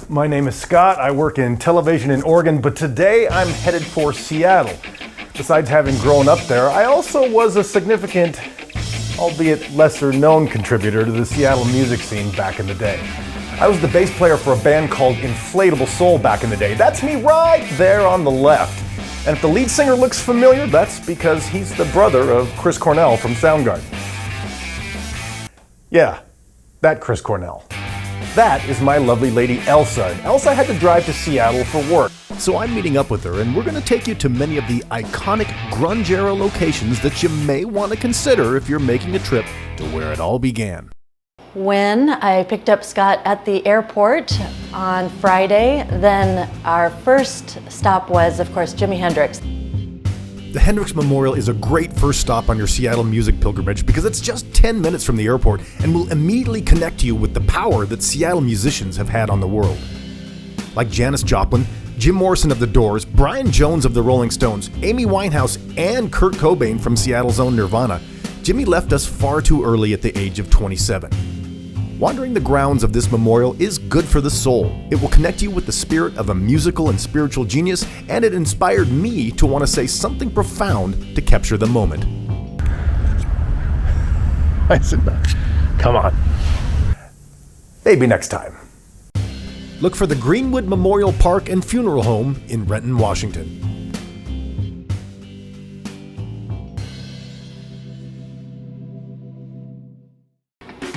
My name is Scott. I work in television in Oregon, but today I'm headed for Seattle. Besides having grown up there, I also was a significant, albeit lesser known contributor to the Seattle music scene back in the day. I was the bass player for a band called Inflatable Soul back in the day. That's me right there on the left. And if the lead singer looks familiar, that's because he's the brother of Chris Cornell from Soundgarden. Yeah, that Chris Cornell. That is my lovely lady Ailsa. And Ailsa had to drive to Seattle for work. So I'm meeting up with her, and we're going to take you to many of the iconic grunge-era locations that you may want to consider if you're making a trip to where it all began. When I picked up Scott at the airport on Friday, then our first stop was, of course, Jimi Hendrix. The Hendrix Memorial is a great first stop on your Seattle music pilgrimage because it's just 10 minutes from the airport and will immediately connect you with the power that Seattle musicians have had on the world. Like Janis Joplin, Jim Morrison of The Doors, Brian Jones of the Rolling Stones, Amy Winehouse, and Kurt Cobain from Seattle's own Nirvana, Jimi left us far too early at the age of 27. Wandering the grounds of this memorial is good for the soul. It will connect you with the spirit of a musical and spiritual genius, and it inspired me to want to say something profound to capture the moment. I said, come on. Maybe next time. Look for the Greenwood Memorial Park and Funeral Home in Renton, Washington.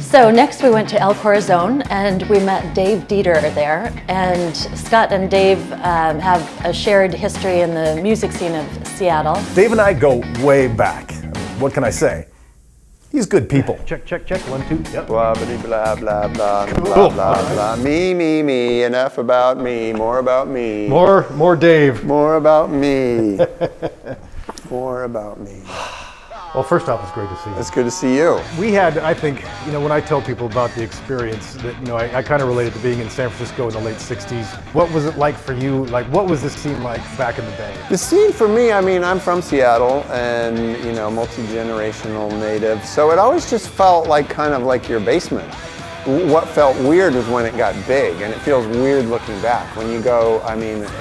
So next we went to El Corazon and we met Dave Dederer there. And Scott and Dave have a shared history in the music scene of Seattle. Dave and I go way back. What can I say? He's good people. Check, 1, 2, yep. Blah, blah, blah, blah, blah, blah, blah. Me, enough about me, more about me. More Dave. More about me. More about me. Well, first off, it's great to see you. It's good to see you. We had, I think, when I tell people about the experience, that, I kind of related to being in San Francisco in the late 60s. What was it like for you? Like, what was the scene like back in the day? The scene for me, I'm from Seattle and, multi-generational native. So it always just felt like kind of like your basement. What felt weird was when it got big, and it feels weird looking back. When you go,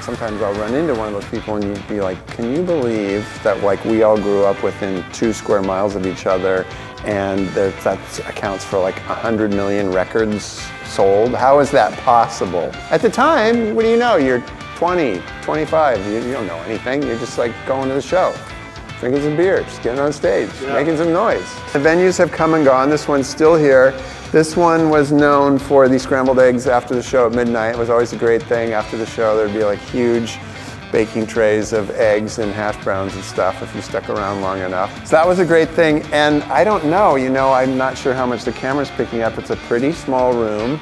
sometimes I'll run into one of those people and you'd be like, can you believe that we all grew up within 2 square miles of each other, and that accounts for 100 million records sold? How is that possible? At the time, what do you know? You're 20, 25, you don't know anything. You're just going to the show, drinking some beer, just getting on stage, making some noise. The venues have come and gone. This one's still here. This one was known for the scrambled eggs after the show at midnight. It was always a great thing. After the show, there'd be huge baking trays of eggs and hash browns and stuff if you stuck around long enough. So that was a great thing. And I don't know, I'm not sure how much the camera's picking up. It's a pretty small room.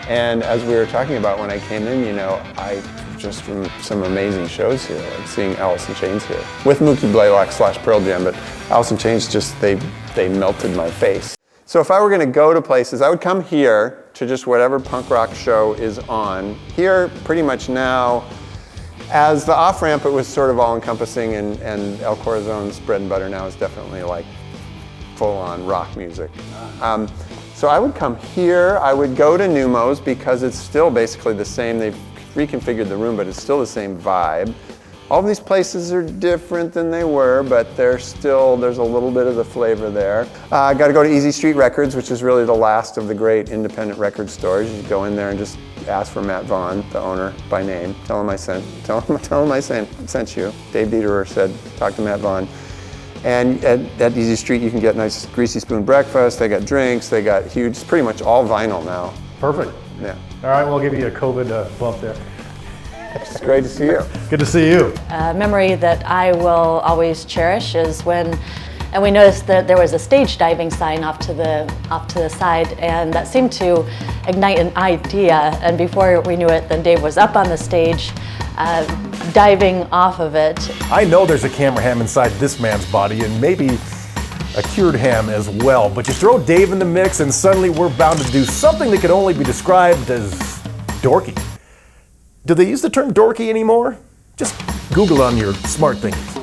And as we were talking about when I came in, I just from some amazing shows here, like seeing Alice in Chains here. With Mookie Blaylock / Pearl Jam, but Alice in Chains they melted my face. So if I were going to go to places, I would come here to just whatever punk rock show is on. Here, pretty much now, as the Offramp, it was sort of all-encompassing, and El Corazon's bread and butter now is definitely full-on rock music. So I would come here. I would go to Numos because it's still basically the same. They've reconfigured the room, but it's still the same vibe. All of these places are different than they were, but there's a little bit of the flavor there. I got to go to Easy Street Records, which is really the last of the great independent record stores. You go in there and just ask for Matt Vaughn, the owner, by name. Tell him I sent you. Dave Dederer said, talk to Matt Vaughn. And at Easy Street, you can get nice greasy spoon breakfast. They got drinks. They got huge, it's pretty much all vinyl now. Perfect. Yeah. All right, we'll give you a COVID bump there. It's great to see you. Good to see you. A memory that I will always cherish is when, and we noticed that there was a stage diving sign off to the side, and that seemed to ignite an idea. And before we knew it, then Dave was up on the stage, diving off of it. I know there's a camera ham inside this man's body, and maybe a cured ham as well. But you throw Dave in the mix, and suddenly we're bound to do something that could only be described as dorky. Do they use the term dorky anymore? Just Google on your smart thingies.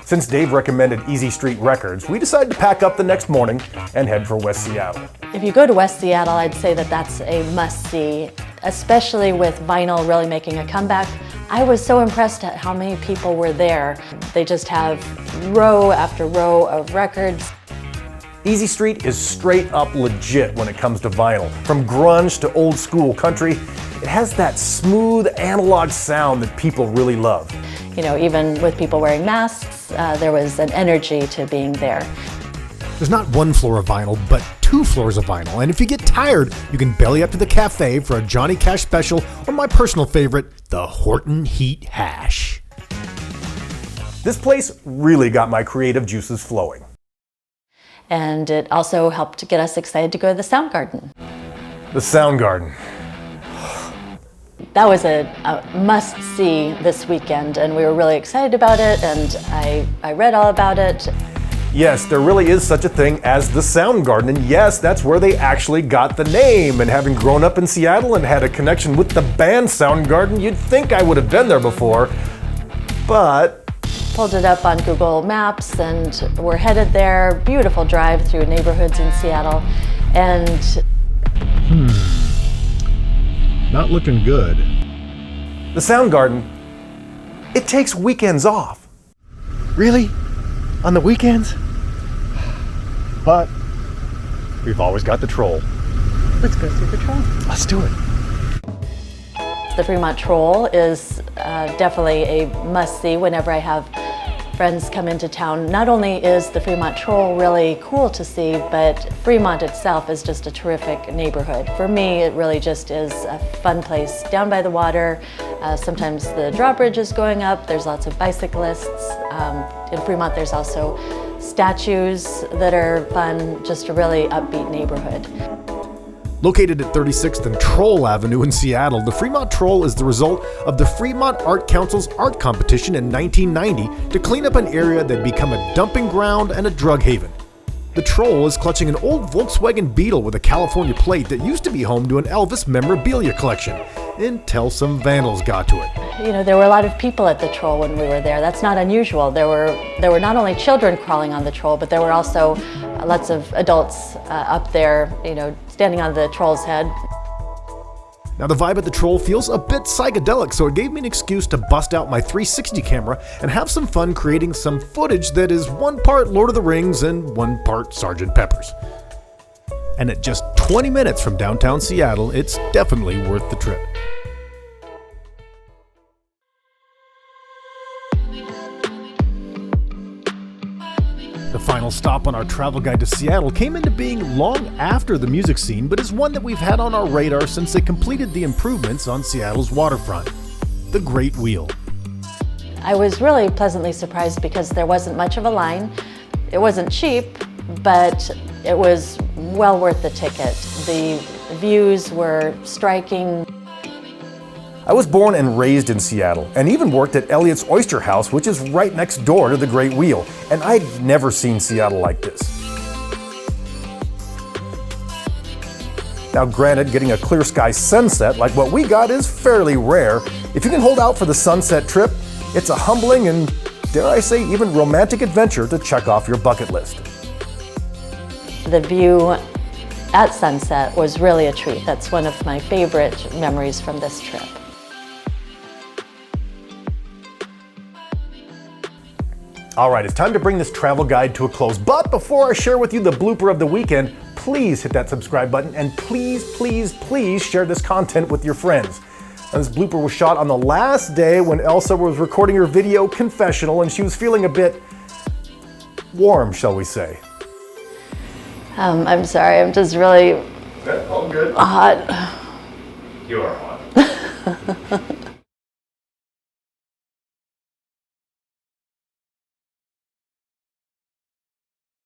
Since Dave recommended Easy Street Records, we decided to pack up the next morning and head for West Seattle. If you go to West Seattle, I'd say that that's a must-see, especially with vinyl really making a comeback. I was so impressed at how many people were there. They just have row after row of records. Easy Street is straight up legit when it comes to vinyl. From grunge to old school country, it has that smooth analog sound that people really love. You know, even with people wearing masks, there was an energy to being there. There's not one floor of vinyl, but 2 floors of vinyl. And if you get tired, you can belly up to the cafe for a Johnny Cash special, or my personal favorite, the Horton Heat Hash. This place really got my creative juices flowing. And it also helped to get us excited to go to the Soundgarden. The Soundgarden. That was a must-see this weekend, and we were really excited about it, and I read all about it. Yes, there really is such a thing as the Soundgarden, and yes, that's where they actually got the name. And having grown up in Seattle and had a connection with the band Soundgarden, you'd think I would have been there before, but... Pulled it up on Google Maps, and we're headed there. Beautiful drive through neighborhoods in Seattle, and... Not looking good. The Soundgarden, it takes weekends off. Really? On the weekends? But we've always got the Troll. Let's go see the Troll. Let's do it. The Fremont Troll is definitely a must-see whenever I have friends come into town. Not only is the Fremont Troll really cool to see, but Fremont itself is just a terrific neighborhood. For me, it really just is a fun place down by the water. Sometimes the drawbridge is going up. There's lots of bicyclists. In Fremont, there's also statues that are fun, just a really upbeat neighborhood. Located at 36th and Troll Avenue in Seattle, the Fremont Troll is the result of the Fremont Art Council's art competition in 1990 to clean up an area that had become a dumping ground and a drug haven. The Troll is clutching an old Volkswagen Beetle with a California plate that used to be home to an Elvis memorabilia collection, until some vandals got to it. You know, there were a lot of people at the Troll when we were there. That's not unusual. There were not only children crawling on the Troll, but there were also lots of adults up there, you know, standing on the Troll's head. Now the vibe at the Troll feels a bit psychedelic, so it gave me an excuse to bust out my 360 camera and have some fun creating some footage that is 1 part Lord of the Rings and 1 part Sgt. Pepper's. And at just 20 minutes from downtown Seattle, it's definitely worth the trip. The final stop on our travel guide to Seattle came into being long after the music scene, but is one that we've had on our radar since they completed the improvements on Seattle's waterfront, the Great Wheel. I was really pleasantly surprised because there wasn't much of a line. It wasn't cheap, but it was well worth the ticket. The views were striking. I was born and raised in Seattle, and even worked at Elliott's Oyster House, which is right next door to the Great Wheel, and I'd never seen Seattle like this. Now granted, getting a clear sky sunset like what we got is fairly rare. If you can hold out for the sunset trip, it's a humbling and, dare I say, even romantic adventure to check off your bucket list. The view at sunset was really a treat. That's one of my favorite memories from this trip. All right, it's time to bring this travel guide to a close. But before I share with you the blooper of the weekend, please hit that subscribe button and please, please, please share this content with your friends. Now, this blooper was shot on the last day when Ailsa was recording her video confessional and she was feeling a bit warm, shall we say. I'm sorry, I'm just really All good. hot. You are hot.